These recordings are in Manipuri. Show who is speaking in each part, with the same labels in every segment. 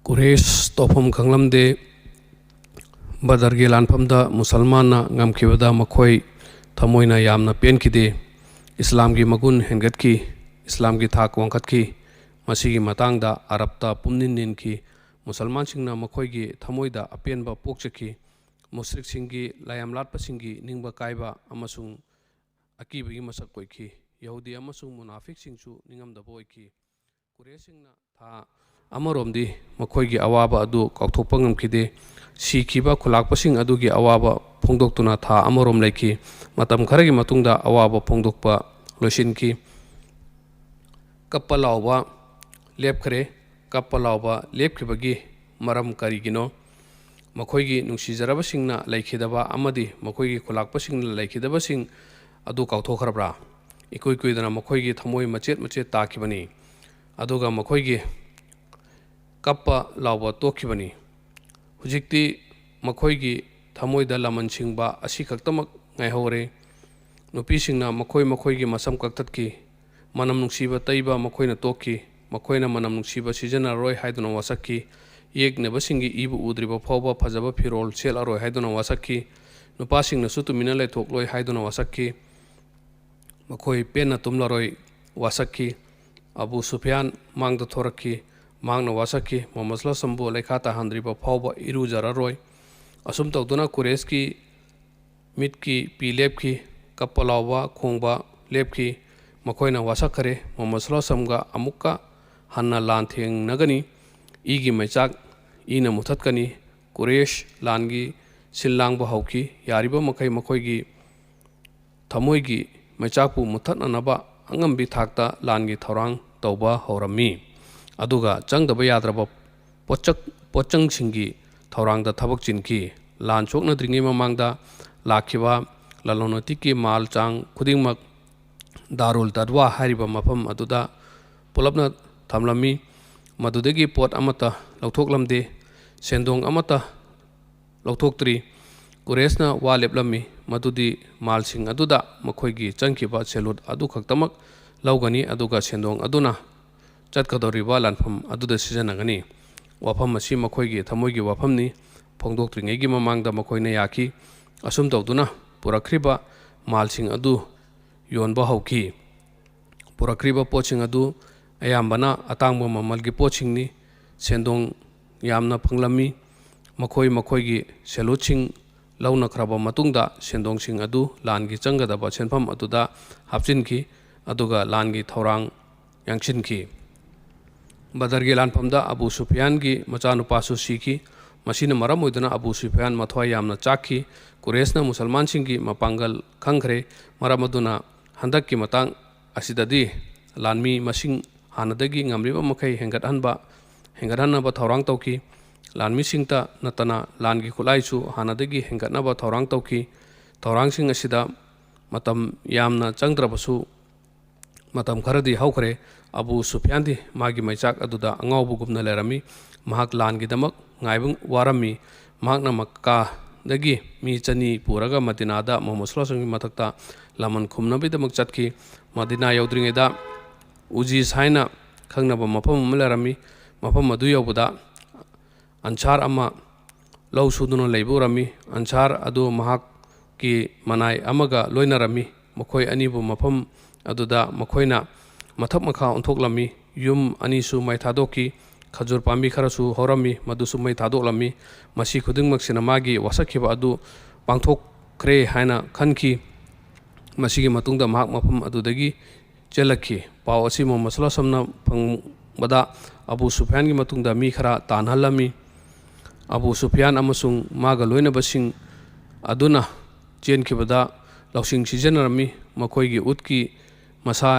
Speaker 1: कुरेश तौफम खंगलमदे बदरगी लानफमदा मुसलमानना ngamkibada मखोई थमोइना यामना पेनखिदे इस्लामगी मगुन हेंगतकी इस्लामगी थाक वांखतकी मसीगी मतांगदा अरबता पुमनिननिनकी मुसलमानसिंगना मखोइगी थमोइदा अपेनबा पोकचकी मुश्रिकसिंगी लायामलाटपसिंगी निंगबा कायबा अमसुंग अकीबगी मसक ओइखी यहूदी अमसुंग मुनाफिकसिंगसु निंगमदबा ओइखी कुरेशिंगना था अमरोमदी मखोइगी अवाबा अदु काउथोकपा ngamkide सिखिबा खुलाकपसिंग अदुगी अवाबा फोंदोक्तुना था अमरोम लेखी मतम खरगी मतुंगदा अवाबा फोंदोक्पा लोसिनकी कप्पा लाउबा लेपखरे कप्पा लाउबा लेपखिबगी मरम करिगिनो मखोइगी नुंसिजरबसिंगना लेखिदबा अमदी मखोइगी खुलाकपसिंगना लेखिदबसिंग अदु काउथोखरब्रा इकुइ कुइदना मखोइगी थमोइ मचेत मचेत ताखिबनी अदुगा मखोइगी कप्पा लाउबा तोखिबनी हुजिक्ति मखोइगी थमोइदा लमन सिंगबा असि खक्तमक ngaihore नुपीसिंगना मखोइ मखोइगी मसम कक्ततकी मनम नुंसीबा तैबा मखोइना तोखी मखोइना मनम नुंसीबा सिजना रोय हाइदुना वासक्की येगनेबसिंगी इबु उद्रिबा फौबा फजबा फिरोल सेल अरोय हाइदुना वासक्की नुपासिंगना सुतुमिना लेथोकलोय हाइदुना वासक्की मखोइ पेना तुमलरोय वासक्की अबू सुफियान मांगदा थोरक्की मांगना वासक्की मोहम्मद संबु लेखा ताहांद्रिबा फौबा इरुजररोय असुम तौदुना कुरेश की मिट की पी लेपखी कप्पा लाउबा खोंबा लेपखी मखोइना वासखरे मोहम्मद समगा अमुक्का हन्ना लान थेंगनगनी इगी मैचाक इना मुथतकनी कुरेश लानगी सिल्लांगबा हौकी यारिबा मखै मखोइगी थमोइगी मैचाकपु मुथतननबा अंगम्बी थाकता लानगी थौरांग तौबा हौरम्मी अदुगा चंगदबा याद्रबा पोचंगसिंगी थौरांगदा थबक चिनकी लान सोकनद्रिङै ममांगदा लाखिबा ललोनतिकी माल चांग खुदिंगमक दारुल तदवा हारिबा मफम अदुदा पुलपना थमलमी मदुदगी पोट अमता लौथोकलमदे सेंदोंग अमता लौथोक्त्री कुरेशना वा लेपलमी मदुदी मालसिंग अदुदा मखोइगी चंखिबा सेलुट अदु खक्तमक लौगनी अदुगा सेंदोंग अदुना चटकदौरिबा लानफम अदुदा सिजनगनी वाफम असी मखोइगी थमोइगी वाफमनी फोंदोक्त्रिङैगी ममांगदा मखोइना याखी असुम तौदुना पुरखरिबा मालसिंग अदु योनबा हौकी पुरखरिबा पोचिंग अदु अयाम्बना अतांगबा ममलगी पोचिंगनी सेंदोंग यामना फंगलमी मखोइ मखोइगी सेलुटसिंग लौनखरबा मतुंगदा सेंदोंगसिंग अदु लानगी चंगदबा सेनफम अदुदा हापचिनकी अदुगा लानगी थौरांग यांगसिनकी बदरगी लानफमदा अबू सुफियान की मचानुपासु सीखी मसीना मरम ओइदुना अबू सुफियान मथवा यामना चाखी कुरेशना मुसलमान सिंगी मपांगल खंखरे मरम अदुना हंदक की मतांग असिददी लानमी मसिंग हानदगी ngamriba मखै हेंगतहनबा थौरांग तौकी लानमी सिंगता नतना लानगी खुलाइसु हानदगी हेंगतनबा थौरांग तौकी थौरांगसिंग असिदा मतम यामना चंगद्रबसु मतम खरदी हौखरे अबू सुफियानदी मागी मैचाक अदुदा अंगावबुगुमना Laramie महाक लानगीदमक ngaibung warami mahakna makka dagi mi chani puraga madinada mohammed sallallahu mathakta laman khumnabidamak chatki madina yaudringeda uji saina khangnaba mafam malarami mafam adu yaubuda ansar ama law suduna leiburami ansar adu mahak ki manai amaga loinarami makhoi anibu mafam aduda makhoina mathak makha ontoklami yum anisu mai thadoki खजूर पामी खरसु हौरमी मदुसु मै थादोलमी मसी खुदिंगमक्सिना मागी वासखिबा अदु पांथोक्रे हायना खनखी मसीगी मतुंगदा महाक मफम अदुदगी चेलखी पाव असि मोहम्मद सल्लल्लाहु अलैहि वसल्लम फंगबदा अबू सुफियान की मतुंगदा मी खरा तानहलमी अबू सुफियान अमसुंग मागा लोइनबसिंग अदुना चेनखिबदा लौसिंग सिजनरमी मखोइगी उतकी मसा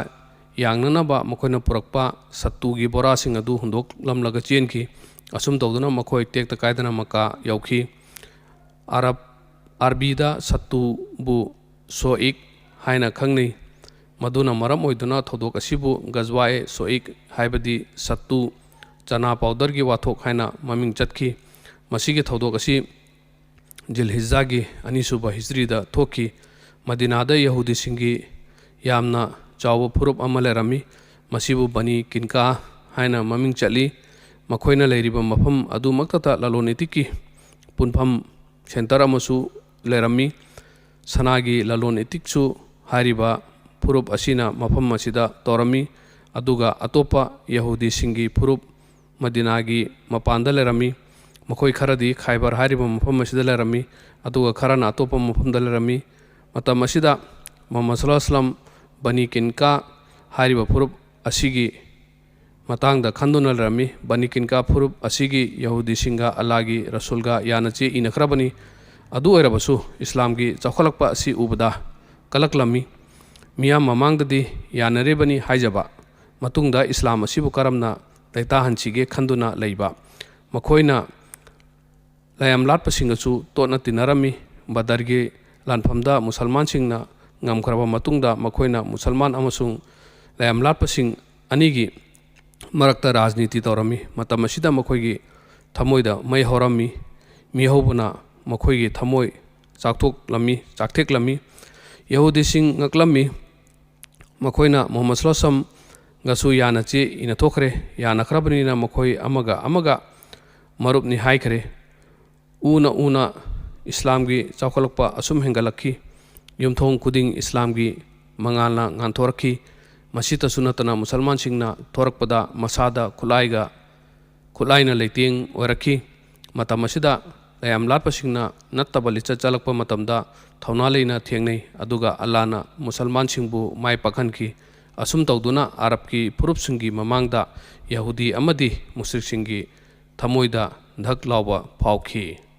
Speaker 1: यांगननबा मखोइना पुरक्पा सत्तुगी बोरासिंग अदु हुंदोकलमलगा चेनखी असुम तौदुना मखोइ टेक्ता कायदना मका यौखी अरबीदा सत्तुबु सोइक हाइना खंगनी मदुना मरम ओइदुना थौदोक असिबु गजवाए सोइक हाइबदी सत्तु चना पाउडर की वाथोक हाइना ममिंग चटखी मसीगी थौदोक असि जिलहिज्जागी अनिसुबा हिजरीदा थोकी मदीनादा यहूदी सिंगी यामना चाव फुरुप अमा लेरमी मसीबु बनी किनका हाइना ममिंग चली ꯃꯈꯣꯏꯅ ꯂꯩꯔꯤꯕ ꯃꯐꯝ ꯑꯗꯨꯃꯛꯇꯗ ꯂꯂꯣꯟ ꯏꯇꯤꯛꯀꯤ ꯄꯨꯟꯐꯝ ꯁꯦꯟꯇꯔ ꯑꯃꯁꯨ ꯂꯩꯔꯝꯃꯤ ꯁꯅꯥꯒꯤ ꯂꯂꯣꯟ ꯏꯇꯤꯛꯁꯨ ꯍꯥꯏꯔꯤꯕ ꯐꯨꯔꯨꯞ ꯑꯁꯤꯅ ꯃꯐꯝ ꯑꯁꯤꯗ ꯇꯧꯔꯝꯃꯤ ꯑꯗꯨꯒ ꯑꯇꯣꯞꯄ ꯌꯍꯨꯗꯤꯁꯤꯡꯒꯤ ꯐꯨꯔꯨꯞ ꯃꯗꯤꯅꯥꯒꯤ ꯃꯄꯥꯟꯗ ꯂꯩꯔꯝꯃꯤ ꯃꯈꯣꯏ ꯈꯔꯗꯤ ꯈꯥꯏꯕꯔ ꯍꯥꯏꯔꯤꯕ ꯃꯐꯝ ꯑꯁꯤꯗ ꯂꯩꯔꯝꯃꯤ ꯑꯗꯨꯒ ꯈꯔꯅ ꯑꯇꯣꯞꯄ ꯃꯐꯝꯗ ꯂꯩꯔꯝꯃꯤ ꯃꯇꯝ ꯑꯁꯤꯗ ꯃꯨꯍꯝꯃꯗ ꯁꯜꯂꯜꯂꯥꯍꯨ ꯑꯂꯩꯍꯤ ꯋꯁꯜꯂꯝ ꯕꯅꯤ ꯀꯤꯟꯀꯥ ꯍꯥꯏꯔꯤꯕ ꯐꯨꯔꯨꯞ ꯑꯁꯤꯒꯤ ꯃꯇꯥꯡꯗ ꯈꯟꯗꯨꯅ ꯂꯩꯔꯝꯃꯤ ꯕꯅꯤ ꯀꯤꯟꯀꯥ ꯐꯨꯔꯨꯞ ꯑꯁꯤꯒꯤ ꯌꯍꯨꯗꯤꯁꯤꯡꯒ ꯑꯜꯂꯥꯍꯒꯤ ꯔꯁꯨꯜꯒ ꯌꯥꯅ ꯆꯦ ꯏꯅꯈ꯭ꯔꯕꯅꯤ ꯑꯗꯨ ꯑꯣꯏꯔꯕꯁꯨ ꯏꯁꯂꯥꯝꯒꯤ ꯆꯥꯎꯈꯠꯂꯛꯄ ꯑꯁꯤ ꯎꯕꯗ ꯀꯂꯛꯂꯝꯃꯤ ꯃꯤꯌꯥꯝ ꯃꯃꯥꯡꯗꯗꯤ ꯌꯥꯅꯔꯤꯕꯅꯤ ꯍꯥꯏꯖꯕ ꯃꯇꯨꯡꯗ ꯏꯁꯂꯥꯝ ꯑꯁꯤꯕꯨ ꯀꯔꯝꯅ ꯂꯩꯇꯥꯍꯟꯁꯤꯒꯦ ꯈꯟꯗꯨꯅ ꯂꯩꯕ ꯃꯈꯣꯏꯅ ꯂꯥꯌꯥꯝ ꯂꯥꯠꯄꯁꯤꯡꯒꯁꯨ ꯇꯣꯠꯅ ꯇꯤꯟꯅꯔꯝꯃꯤ ꯕꯗꯔꯒꯤ ꯂꯥꯟꯐꯝꯗ ꯃꯨꯁꯜꯃꯥꯟꯁꯤꯡꯅ ꯉꯝꯈ꯭ꯔꯕ ꯃꯇꯨꯡꯗ ꯃꯈꯣꯏꯅ ꯃꯨꯁꯜꯃꯥꯟ ꯑꯃꯁꯨꯡ ꯂꯥꯌꯥꯝ ꯂꯥꯠꯄꯁꯤꯡ ꯑꯅꯤꯒꯤ ꯃꯔꯛꯇ ꯔꯥꯖꯅꯤꯇꯤ ꯇꯧꯔꯝꯃꯤ ꯃꯇꯝ ꯑꯁꯤꯗ ꯃꯈꯣꯏꯒꯤ ꯊꯃꯣꯏꯗ ꯃꯩ ꯍꯧꯔꯝꯃꯤ ꯃꯤ ꯍꯧꯕꯅ ꯃꯈꯣꯏꯒꯤ ꯊꯃꯣꯏ ꯆꯥꯛꯊꯦꯛꯂꯝꯃꯤ ꯌꯍꯨꯗꯤꯁꯤꯡ ꯉꯛꯂꯝꯃꯤ ꯃꯈꯣꯏꯅ ꯃꯨꯍꯝꯃꯗ ꯁꯜꯂꯜꯂꯥꯍꯨ ꯑꯂꯩꯍꯤ ꯋꯁꯜꯂꯝꯒꯁꯨ ꯌꯥꯅ ꯆꯦ ꯏꯅꯊꯣꯛꯈ꯭ꯔꯦ ꯌꯥꯅꯈ꯭ꯔꯕꯅꯤꯅ ꯃꯈꯣꯏ ꯑꯃꯒ ꯃꯔꯨꯞꯅꯤ ꯍꯥꯏꯈ꯭ꯔꯦ ꯎꯅ ꯏꯁꯂꯥꯝꯒꯤ ꯆꯥꯎꯈꯠꯂꯛꯄ ꯑꯁꯨꯝ ꯍꯦꯟꯒꯠꯂꯛꯈꯤ ꯌꯨꯝꯊꯣꯡ ꯈꯨꯗꯤꯡ ꯏꯁꯂꯥꯝꯒꯤ ꯃꯉꯥꯜꯅ ꯉꯥꯟꯊꯣꯔꯛꯈꯤ ꯃꯁꯤꯇꯁꯨ ꯅꯠꯇꯅ ꯃꯨꯁꯜꯃꯥꯟꯁꯤꯡꯅ ꯊꯣꯔꯛꯄꯗ ꯃꯁꯥꯗ ꯈꯨꯠꯂꯥꯏꯅ ꯂꯩꯇꯦꯡ ꯑꯣꯏꯔꯛꯈꯤ ꯃꯇꯝ ꯑꯁꯤꯗ ꯂꯥꯌꯥꯝ ꯂꯥꯠꯄꯁꯤꯡꯅ ꯅꯠꯇꯕ ꯂꯤꯆꯠ ꯆꯠꯂꯛꯄ ꯃꯇꯝꯗ ꯊꯧꯅꯥ ꯂꯩꯅ ꯊꯦꯡꯅꯩ ꯑꯗꯨꯒ ꯑꯜꯂꯥꯍꯅ ꯃꯨꯁꯜꯃꯥꯟꯁꯤꯡꯕꯨ ꯃꯥꯏ ꯄꯥꯛꯍꯟꯈꯤ ꯑꯁꯨꯝ ꯇꯧꯗꯨꯅ ꯑꯔꯕꯀꯤ ꯐꯨꯔꯨꯞꯁꯤꯡꯒꯤ ꯃꯃꯥꯡꯗ ꯌꯍꯨꯗꯤ ꯑꯃꯗꯤ ꯃꯨꯁ꯭ꯔꯤꯛꯁꯤꯡꯒꯤ ꯊꯃꯣꯏꯗ ꯙꯛ ꯂꯥꯎꯕ ꯐꯥꯎꯈꯤ